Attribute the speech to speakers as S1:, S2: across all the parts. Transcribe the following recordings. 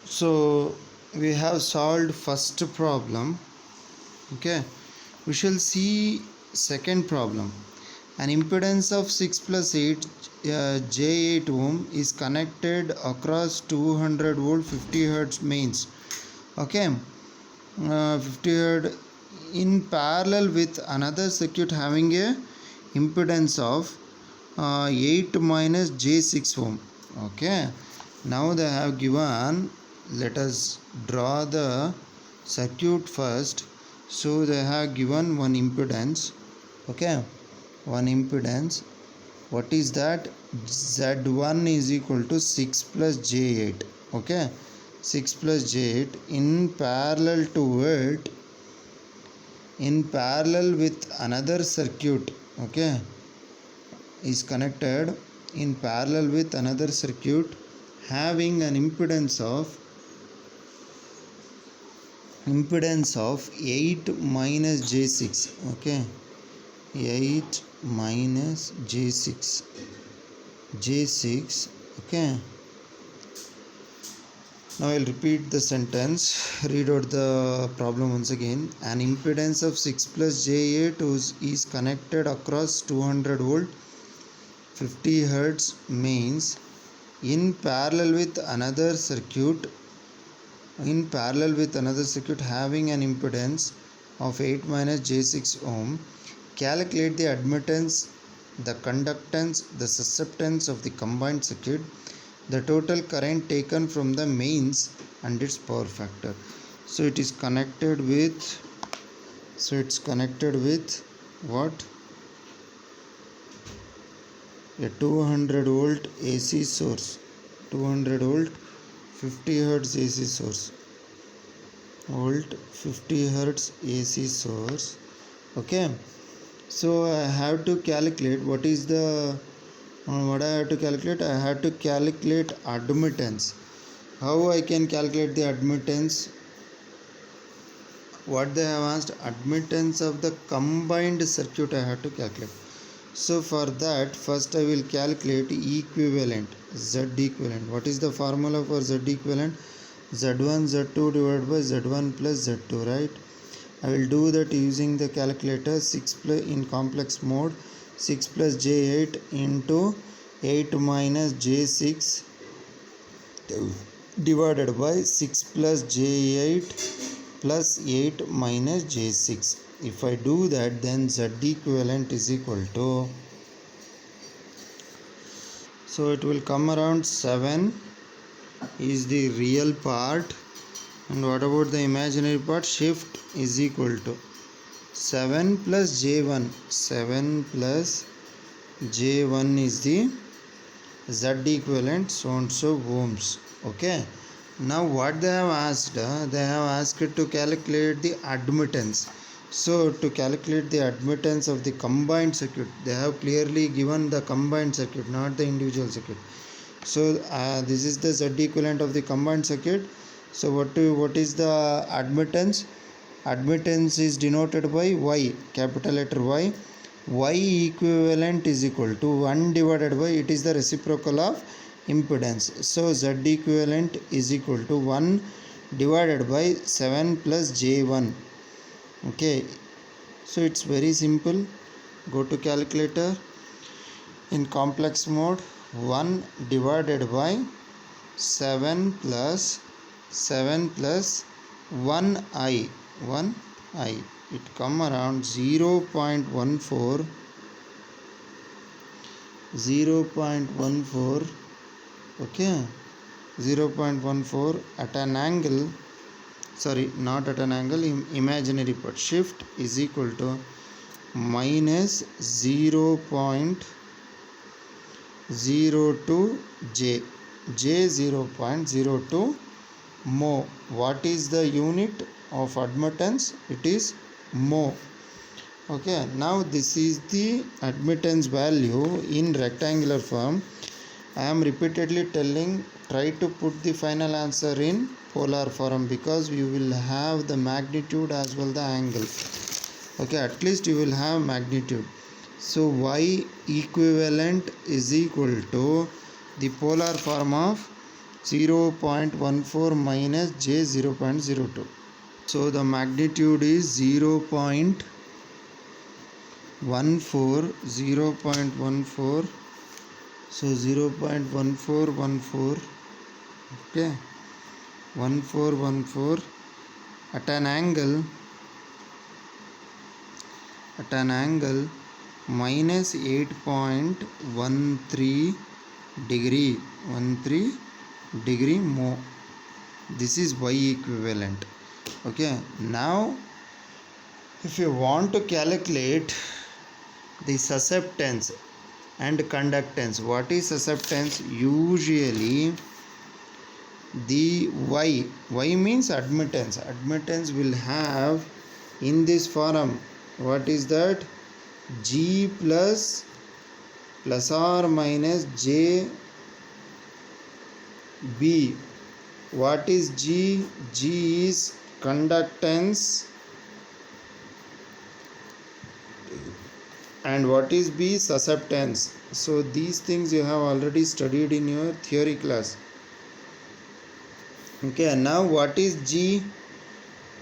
S1: So we have solved first problem. Okay, we shall see second problem. An impedance of 6 plus 8 J8 ohm is connected across 200 volt 50 hertz mains. Okay, 50 hertz in parallel with another circuit having a impedance of 8 minus J6 ohm. Okay, now they have given, let us draw the circuit first. So they have given one impedance. Okay, one impedance. What is that? Z1 is equal to 6 plus J8. Okay, 6 plus J8 in parallel to it, in parallel with another circuit. Okay, is connected in parallel with another circuit having an impedance of 8 minus J6. Okay, 8 minus J6. Okay, now I'll repeat the sentence, read out the problem once again. An impedance of 6 plus J8 is connected across 200 volt 50 hertz mains in parallel with another circuit having an impedance of 8 minus J6 ohm. Calculate the admittance, the conductance, the susceptance of the combined circuit, the total current taken from the mains and its power factor. So it's connected with what? A 200 volt AC source, 200 volt 50 hertz AC source, volt 50 hertz AC source. Okay, so I have to calculate what is the what I have to calculate. I have to calculate admittance. How I can calculate the admittance? What they have asked, admittance of the combined circuit I have to calculate. So for that, first I will calculate equivalent, Z equivalent. What is the formula for Z equivalent? Z1 Z2 divided by Z1 plus Z2, right? I will do that using the calculator. 6 plus in complex mode, 6 plus J8 into 8 minus J6 divided by 6 plus J8 plus 8 minus J6. If I do that, then Z equivalent is equal to, so it will come around 7 is the real part, and what about the imaginary part? Shift is equal to 7 plus J1. 7 plus J1 is the Z equivalent, so and so ohms. Okay, now what they have asked, they have asked to calculate the admittance. So to calculate the admittance of the combined circuit, they have clearly given the combined circuit, not the individual circuit. So this is the Z equivalent of the combined circuit. So what is the admittance? Admittance is denoted by Y, capital letter Y. Y equivalent is equal to 1 divided by, it is the reciprocal of impedance. So Z equivalent is equal to 1 divided by 7 plus J1. Okay, so it's very simple. Go to calculator. In complex mode, 1 divided by 7 plus 1i, it come around 0.14. Okay, 0.14 at an angle, sorry, not at an angle, imaginary part. Shift is equal to minus 0.02 J 0.02 mho. What is the unit of admittance? It is mho. Okay, now this is the admittance value in rectangular form. I am repeatedly telling, try to put the final answer in polar form, because you will have the magnitude as well the angle. Okay, at least you will have magnitude. So Y equivalent is equal to the polar form of 0.14 minus j 0.02. So the magnitude is 0.14, 0.14. So 0.1414, okay, 1414 at an angle minus 8.13 degree, 13 degree more. This is y equivalent. Okay, now if you want to calculate the susceptance and conductance, what is susceptance? Usually the y means admittance will have in this form. What is that? G plus or minus j b. What is G? G is conductance, and what is B? Susceptance. So these things you have already studied in your theory class. Okay, now what is G?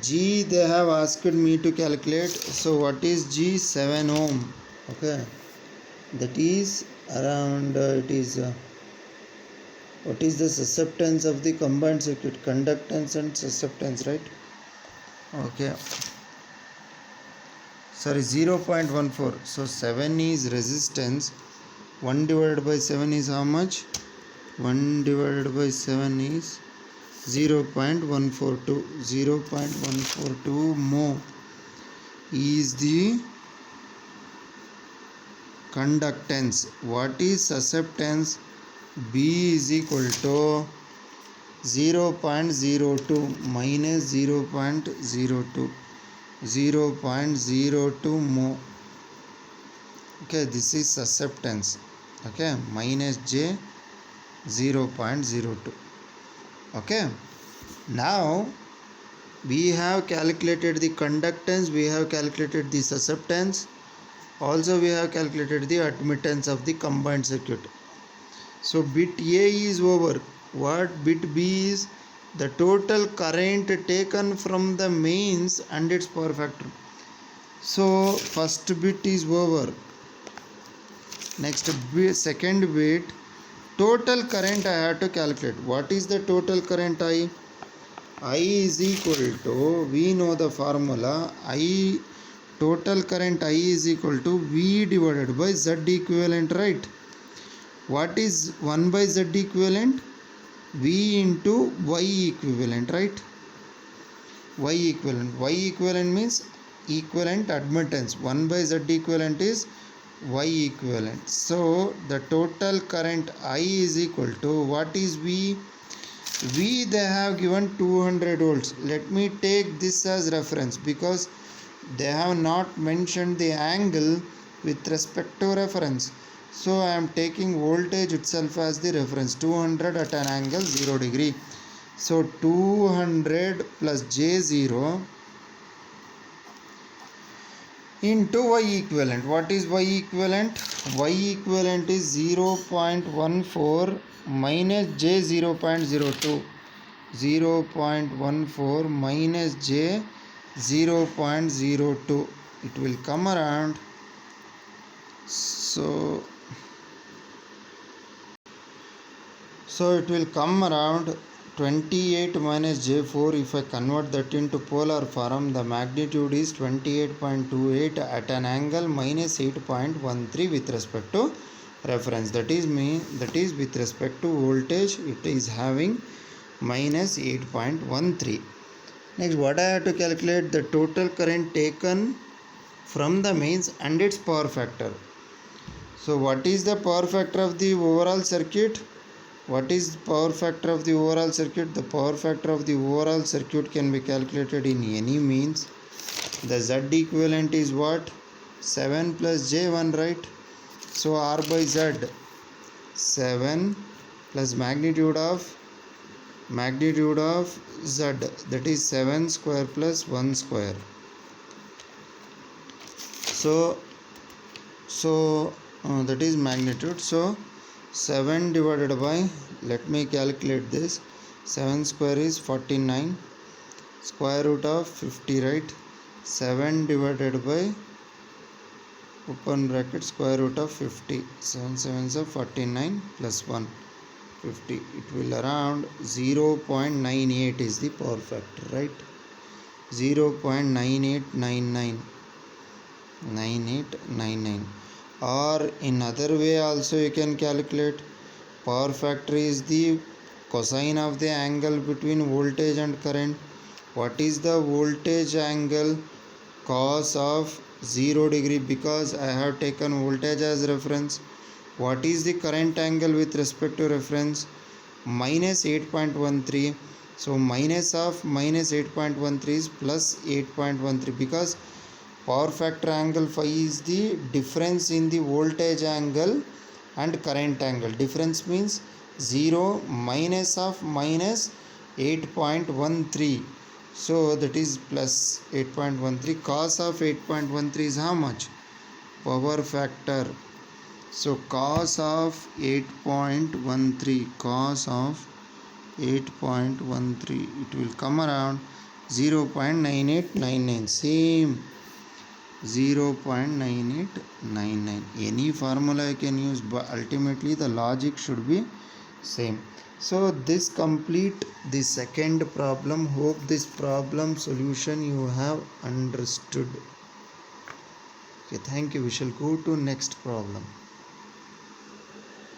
S1: G they have asked me to calculate. So what is G? 7 ohm. Okay, that is around what is the susceptance of the combined circuit? Conductance and susceptance, right? Okay, sorry, 0.14. So 7 is resistance. 1 divided by 7 is how much? 1 divided by 7 is 0.142. 0.142 mho is the conductance. What is susceptance? B is equal to 0.02 minus 0.02. 0.02 mho. Okay, this is susceptance. Okay, minus j 0.02. Okay, now we have calculated the conductance, we have calculated the susceptance, also we have calculated the admittance of the combined circuit. So bit A is over. What bit B is? The total current taken from the mains and its power factor. So first bit is over. Next bit, second bit, total current I have to calculate. What is the total current I? I is equal to, we know the formula, I, total current I is equal to V divided by Z equivalent, right? What is 1 by Z equivalent? V into Y equivalent, right? Y equivalent means equivalent admittance. 1 by Z equivalent is Y equivalent. So the total current I is equal to, what is V? V they have given 200 volts. Let me take this as reference because they have not mentioned the angle with respect to reference. So I am taking voltage itself as the reference. 200 at an angle 0 degree. So 200 plus J0 into Y equivalent. What is Y equivalent? Y equivalent is 0.14 minus J 0.02. 0.14 minus J 0.02. It will come around. So it will come around 28 minus J4. If I convert that into polar form, the magnitude is 28.28 at an angle minus 8.13 with respect to reference. That is with respect to voltage, it is having minus 8.13. Next, what I have to calculate? The total current taken from the mains and its power factor. So what is the power factor of the overall circuit? What is power factor of the overall circuit? The power factor of the overall circuit can be calculated in any means. The Z equivalent is what? 7 plus J1, right? So R by Z, 7 plus magnitude of Z, that is 7 square plus 1 square. So that is magnitude. So 7 divided by, let me calculate this. 7 square is 49, square root of 50, right? 7 divided by, open bracket, square root of 50. 7 sevens are 49 plus 1, 50. It will around 0.98 is the power factor, right? 0.9899, 9899. Or in other way also you can calculate. Power factor is the cosine of the angle between voltage and current. What is the voltage angle? Cos of 0 degree, because I have taken voltage as reference. What is the current angle with respect to reference? Minus 8.13. So minus of minus 8.13 is plus 8.13, because power factor angle phi is the difference in the voltage angle and current angle. Difference means 0 minus of minus 8.13. So that is plus 8.13. Cos of 8.13 is how much? Power factor. So cos of 8.13, cos of 8.13, it will come around 0.9899. Same, 0.9899. Any formula you can use, but ultimately the logic should be same. So this complete the second problem. Hope this problem solution you have understood. Okay, thank you. We shall go to next problem.